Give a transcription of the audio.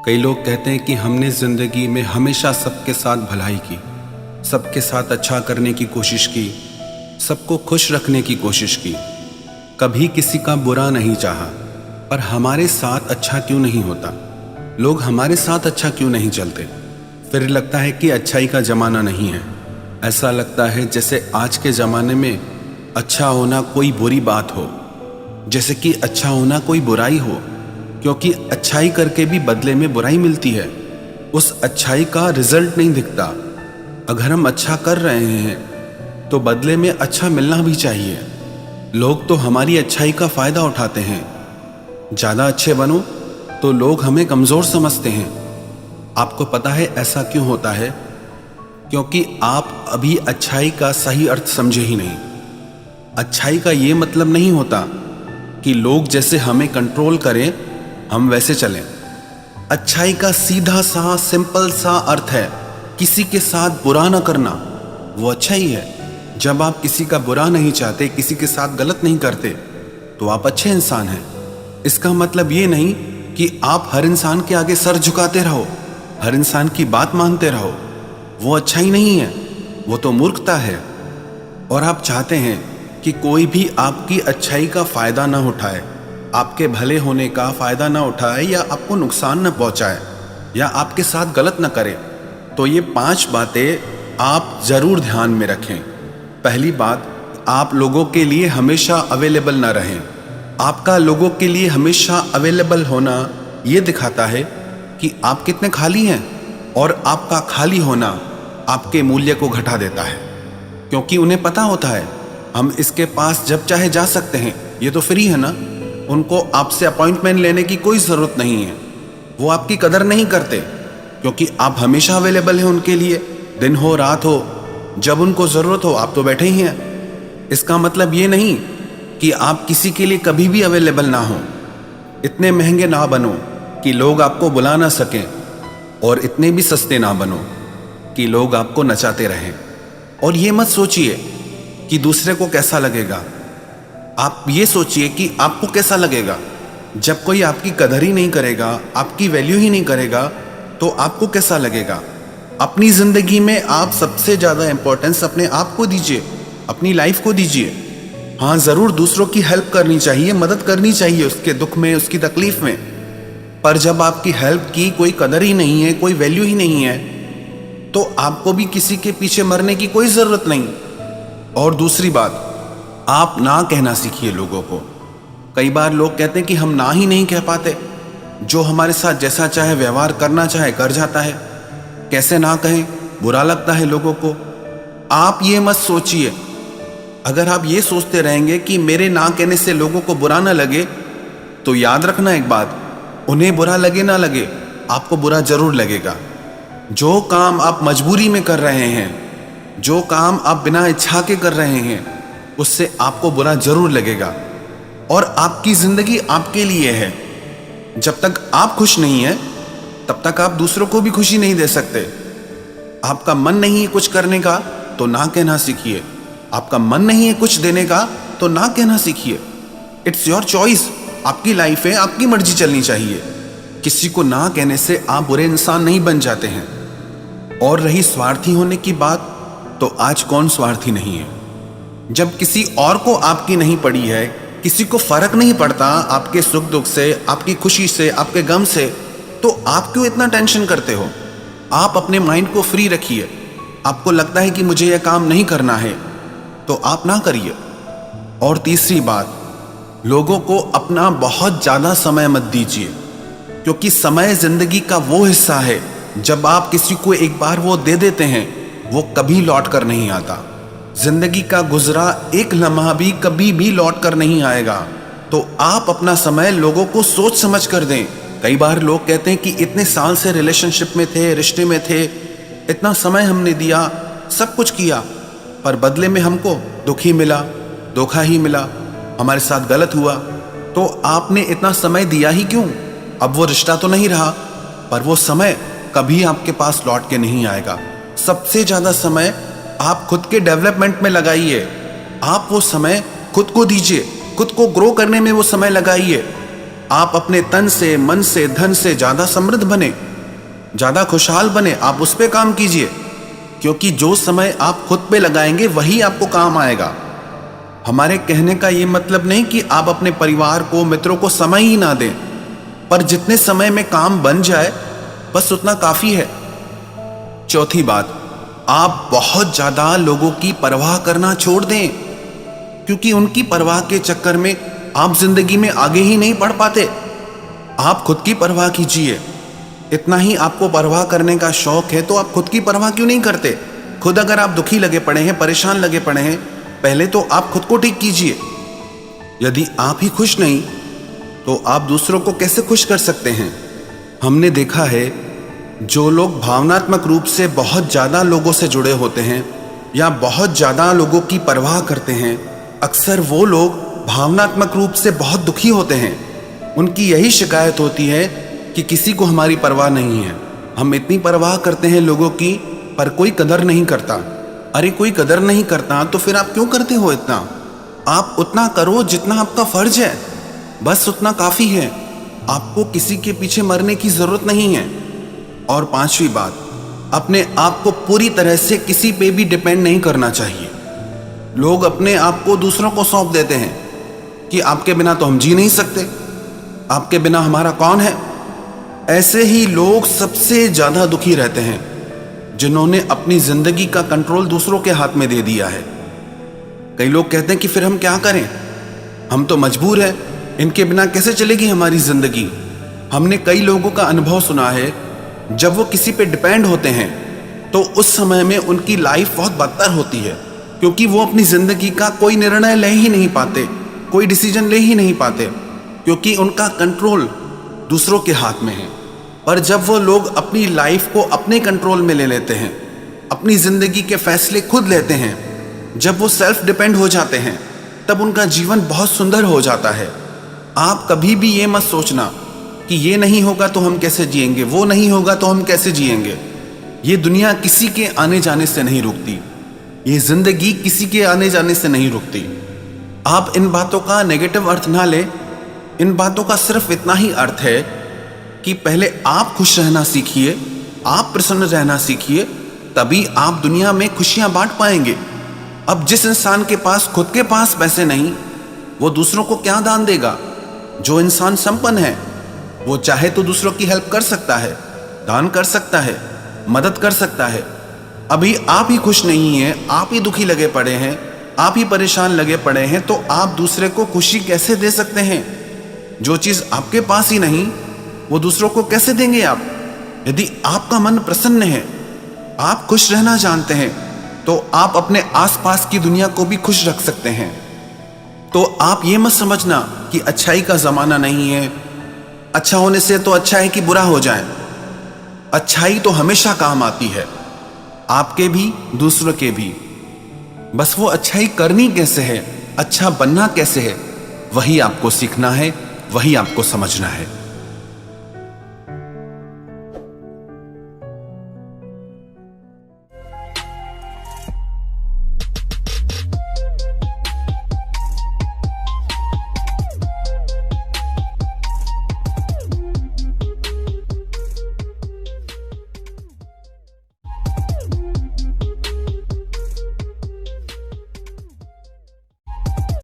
कई लोग कहते हैं कि हमने ज़िंदगी में हमेशा सबके साथ भलाई की, सबके साथ अच्छा करने की कोशिश की, सबको खुश रखने की कोशिश की, कभी किसी का बुरा नहीं चाहा। पर हमारे साथ अच्छा क्यों नहीं होता? लोग हमारे साथ अच्छा क्यों नहीं चलते? फिर लगता है कि अच्छाई का ज़माना नहीं है। ऐसा लगता है जैसे आज के ज़माने में अच्छा होना कोई बुरी बात हो, जैसे कि अच्छा होना कोई बुराई हो, क्योंकि अच्छाई करके भी बदले में बुराई मिलती है। उस अच्छाई का रिजल्ट नहीं दिखता। अगर हम अच्छा कर रहे हैं तो बदले में अच्छा मिलना भी चाहिए। लोग तो हमारी अच्छाई का फ़ायदा उठाते हैं। ज़्यादा अच्छे बनो तो लोग हमें कमज़ोर समझते हैं। आपको पता है ऐसा क्यों होता है? क्योंकि आप अभी अच्छाई का सही अर्थ समझे ही नहीं। अच्छाई का ये मतलब नहीं होता कि लोग जैसे हमें कंट्रोल करें हम वैसे चलें। अच्छाई का सीधा सा सिंपल सा अर्थ है किसी के साथ बुरा ना करना। वो अच्छा ही है। जब आप किसी का बुरा नहीं चाहते, किसी के साथ गलत नहीं करते, तो आप अच्छे इंसान हैं। इसका मतलब ये नहीं कि आप हर इंसान के आगे सर झुकाते रहो, हर इंसान की बात मानते रहो। वो अच्छाई नहीं है, वो तो मूर्खता है। और आप चाहते हैं कि कोई भी आपकी अच्छाई का फ़ायदा ना उठाए, आपके भले होने का फ़ायदा ना उठाए, या आपको नुकसान ना पहुंचाए, या आपके साथ गलत ना करे। तो ये 5 बातें आप ज़रूर ध्यान में रखें। पहली बात, आप लोगों के लिए हमेशा अवेलेबल ना रहें। आपका लोगों के लिए हमेशा अवेलेबल होना ये दिखाता है कि आप कितने खाली हैं, और आपका खाली होना आपके मूल्य को घटा देता है। क्योंकि उन्हें पता होता है हम इसके पास जब चाहे जा सकते हैं, ये तो फ्री है ना। उनको आपसे अपॉइंटमेंट लेने की कोई ज़रूरत नहीं है। वो आपकी कदर नहीं करते क्योंकि आप हमेशा अवेलेबल हैं उनके लिए। दिन हो रात हो, जब उनको ज़रूरत हो आप तो बैठे ही हैं। इसका मतलब ये नहीं कि आप किसी के लिए कभी भी अवेलेबल ना हो। इतने महंगे ना बनो कि लोग आपको बुला ना सकें, और इतने भी सस्ते ना बनो कि लोग आपको नचाते रहें। और ये मत सोचिए कि दूसरे को कैसा लगेगा। आप ये सोचिए कि आपको कैसा लगेगा। जब कोई आपकी कदर ही नहीं करेगा, आपकी वैल्यू ही नहीं करेगा, तो आपको कैसा लगेगा। अपनी ज़िंदगी में आप सबसे ज़्यादा इंपॉर्टेंस अपने आप को दीजिए, अपनी लाइफ को दीजिए। हाँ, ज़रूर दूसरों की हेल्प करनी चाहिए, मदद करनी चाहिए उसके दुख में, उसकी तकलीफ में। पर जब आपकी हेल्प की कोई कदर ही नहीं है, कोई वैल्यू ही नहीं है, तो आपको भी किसी के पीछे मरने की कोई ज़रूरत नहीं। और दूसरी बात, आप ना कहना सीखिए लोगों को। कई बार लोग कहते हैं कि हम ना ही नहीं कह पाते। जो हमारे साथ जैसा चाहे व्यवहार करना चाहे कर जाता है। कैसे ना कहें, बुरा लगता है लोगों को। आप ये मत सोचिए। अगर आप ये सोचते रहेंगे कि मेरे ना कहने से लोगों को बुरा ना लगे, तो याद रखना एक बात, उन्हें बुरा लगे ना लगे, आपको बुरा जरूर लगेगा। जो काम आप मजबूरी में कर रहे हैं, जो काम आप बिना इच्छा के कर रहे हैं, उससे आपको बुरा जरूर लगेगा। और आपकी ज़िंदगी आपके लिए है। जब तक आप खुश नहीं हैं, तब तक आप दूसरों को भी खुशी नहीं दे सकते। आपका मन नहीं है कुछ करने का, तो ना कहना सीखिए। आपका मन नहीं है कुछ देने का, तो ना कहना सीखिए। It's your choice. आपकी लाइफ है, आपकी मर्जी चलनी चाहिए। किसी को ना कहने से आप बुरे इंसान नहीं बन जाते हैं। और रही स्वार्थी होने की बात, तो आज कौन स्वार्थी नहीं है। जब किसी और को आपकी नहीं पड़ी है, किसी को फर्क नहीं पड़ता आपके सुख दुख से, आपकी खुशी से, आपके गम से, तो आप क्यों इतना टेंशन करते हो। आप अपने माइंड को फ्री रखिए। आपको लगता है कि मुझे यह काम नहीं करना है, तो आप ना करिए। और तीसरी बात, लोगों को अपना बहुत ज़्यादा समय मत दीजिए, क्योंकि समय ज़िंदगी का वो हिस्सा है जब आप किसी को एक बार वो दे देते हैं, वो कभी लौट कर नहीं आता। जिंदगी का गुजरा एक लम्हा भी कभी भी लौट कर नहीं आएगा। तो आप अपना समय लोगों को सोच समझ कर दें। कई बार लोग कहते हैं कि इतने साल से रिलेशनशिप में थे, रिश्ते में थे, इतना समय हमने दिया, सब कुछ किया, पर बदले में हमको दुख ही मिला, धोखा ही मिला, हमारे साथ गलत हुआ। तो आपने इतना समय दिया ही क्यों? अब वो रिश्ता तो नहीं रहा, पर वो समय कभी आपके पास लौट के नहीं आएगा। सबसे ज़्यादा समय आप खुद के डेवलपमेंट में लगाइए। आप वो समय खुद को दीजिए, खुद को ग्रो करने में वो समय लगाइए। आप अपने तन से, मन से, धन से ज्यादा समृद्ध बने, ज्यादा खुशहाल बने, आप उस पे काम कीजिए, क्योंकि जो समय आप खुद पे लगाएंगे वही आपको काम आएगा। हमारे कहने का ये मतलब नहीं कि आप अपने परिवार को, मित्रों को समय ही ना दें, पर जितने समय में काम बन जाए बस उतना काफी है। चौथी बात, आप बहुत ज्यादा लोगों की परवाह करना छोड़ दें, क्योंकि उनकी परवाह के चक्कर में आप जिंदगी में आगे ही नहीं बढ़ पाते। आप खुद की परवाह कीजिए। इतना ही आपको परवाह करने का शौक है तो आप खुद की परवाह क्यों नहीं करते? खुद अगर आप दुखी लगे पड़े हैं, परेशान लगे पड़े हैं, पहले तो आप खुद को ठीक कीजिए। यदि आप ही खुश नहीं तो आप दूसरों को कैसे खुश कर सकते हैं? हमने देखा है, जो लोग भावनात्मक रूप से बहुत ज़्यादा लोगों से जुड़े होते हैं या बहुत ज़्यादा लोगों की परवाह करते हैं, अक्सर वो लोग भावनात्मक रूप से बहुत दुखी होते हैं। उनकी यही शिकायत होती है कि किसी को हमारी परवाह नहीं है। हम इतनी परवाह करते हैं लोगों की, पर कोई कदर नहीं करता। अरे कोई कदर नहीं करता तो फिर आप क्यों करते हो इतना? आप उतना करो जितना आपका फर्ज है, बस उतना काफ़ी है। आपको किसी के पीछे मरने की ज़रूरत नहीं है। और पांचवी बात, अपने आप को पूरी तरह से किसी पे भी डिपेंड नहीं करना चाहिए। लोग अपने आप को दूसरों को सौंप देते हैं कि आपके बिना तो हम जी नहीं सकते, आपके बिना हमारा कौन है। ऐसे ही लोग सबसे ज़्यादा दुखी रहते हैं जिन्होंने अपनी ज़िंदगी का कंट्रोल दूसरों के हाथ में दे दिया है। कई लोग कहते हैं कि फिर हम क्या करें, हम तो मजबूर हैं, इनके बिना कैसे चलेगी हमारी ज़िंदगी। हमने कई लोगों का अनुभव सुना है, जब वो किसी पे डिपेंड होते हैं तो उस समय में उनकी लाइफ बहुत बदतर होती है, क्योंकि वो अपनी ज़िंदगी का कोई निर्णय ले ही नहीं पाते, कोई डिसीजन ले ही नहीं पाते, क्योंकि उनका कंट्रोल दूसरों के हाथ में है। पर जब वो लोग अपनी लाइफ को अपने कंट्रोल में ले लेते हैं, अपनी ज़िंदगी के फैसले खुद लेते हैं, जब वो सेल्फ डिपेंड हो जाते हैं, तब उनका जीवन बहुत सुंदर हो जाता है। आप कभी भी ये मत सोचना कि ये नहीं होगा तो हम कैसे जिएंगे, वो नहीं होगा तो हम कैसे जिएंगे। ये दुनिया किसी के आने जाने से नहीं रुकती, ये ज़िंदगी किसी के आने जाने से नहीं रुकती। आप इन बातों का नेगेटिव अर्थ ना ले। इन बातों का सिर्फ इतना ही अर्थ है कि पहले आप खुश रहना सीखिए, आप प्रसन्न रहना सीखिए, तभी आप दुनिया में खुशियां बांट पाएंगे। अब जिस इंसान के पास खुद के पास पैसे नहीं, वो दूसरों को क्या दान देगा? जो इंसान संपन्न है वो चाहे तो दूसरों की हेल्प कर सकता है, दान कर सकता है, मदद कर सकता है। अभी आप ही खुश नहीं हैं, आप ही दुखी लगे पड़े हैं, आप ही परेशान लगे पड़े हैं, तो आप दूसरे को खुशी कैसे दे सकते हैं? जो चीज़ आपके पास ही नहीं वो दूसरों को कैसे देंगे आप? यदि आपका मन प्रसन्न है, आप खुश रहना जानते हैं, तो आप अपने आसपास की दुनिया को भी खुश रख सकते हैं। तो आप ये मत समझना कि अच्छाई का ज़माना नहीं है, अच्छा होने से तो अच्छा है कि बुरा हो जाए। अच्छाई तो हमेशा काम आती है, आपके भी, दूसरों के भी। बस वो अच्छाई करनी कैसे है, अच्छा बनना कैसे है, वही आपको सीखना है, वही आपको समझना है।